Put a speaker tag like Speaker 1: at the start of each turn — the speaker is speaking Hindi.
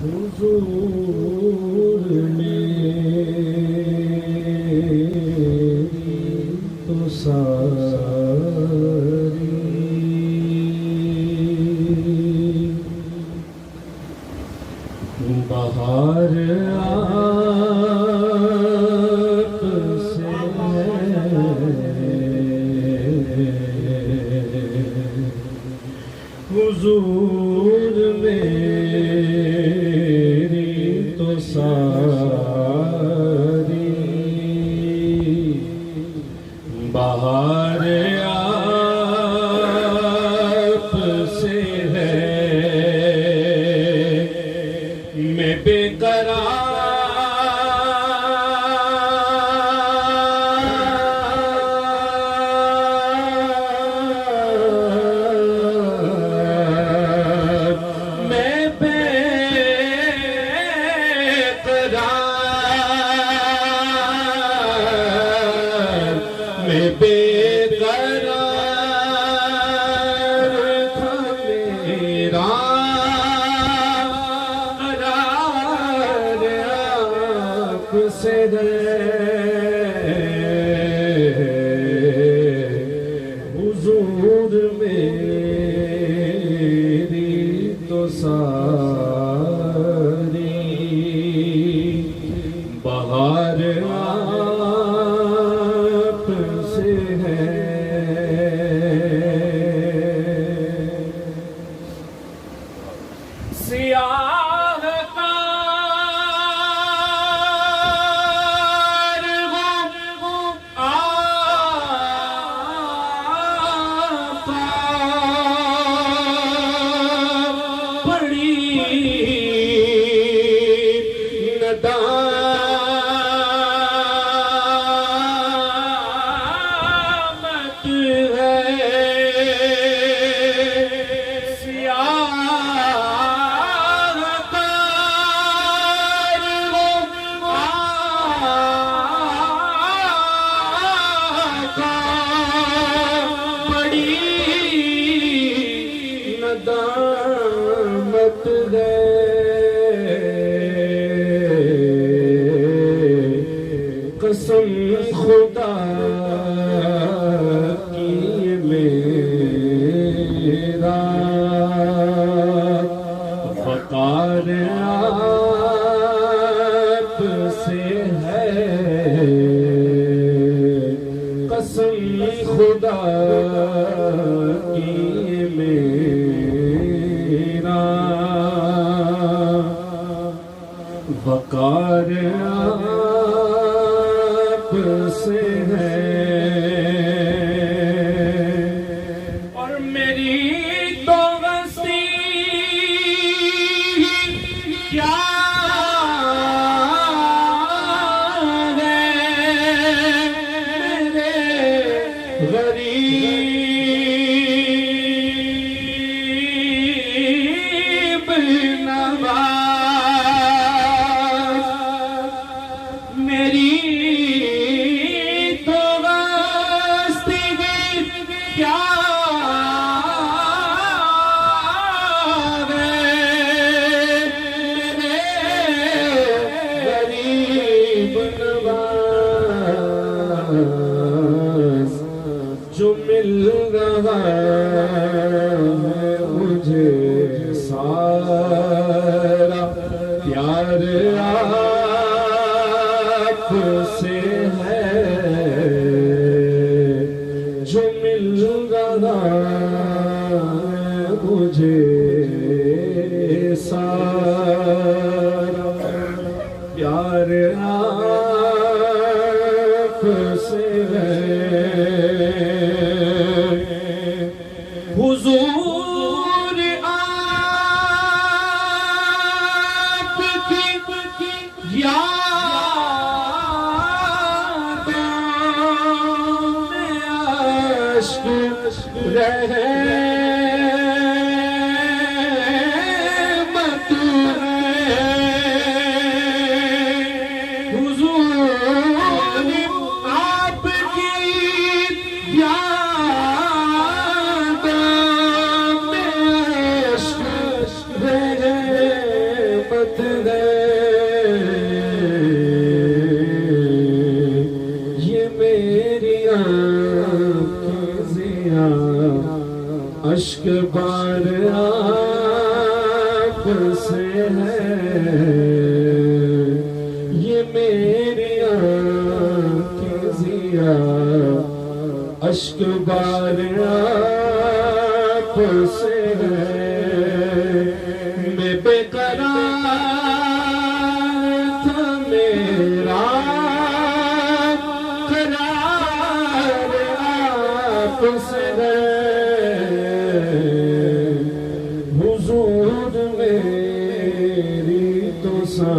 Speaker 1: हुजूर मेरी तो सारी बहार आप से हुजूर मेरी तो सारी बहार आप से है मैं बेकरार था मेरा से हुजूर मेरी तो सारी बहार आप से है नदामत है कसम खुदा की मेरा वकार आप से है कसम खुदा की मेरा वकार आप से है और मेरी तो बस्ती क्या है मेरे गरीब नवाज मेरी तो बस्ती क्या है मेरे गरीब नवाज जो मिल रहा है मुझे सारा प्यार आप से है जो मिल रहा है मुझे सारा प्यार आप से है हुजूर आपकी यादों में अश्क रहमत है रेत है ये मेरी आँखें ज़िया अश्क बार आप से है ये मेरी आँखें ज़िया अश्क बार आप से है मैं बेकरार था मेरा करार आप से है हुजूर मेरी तो सा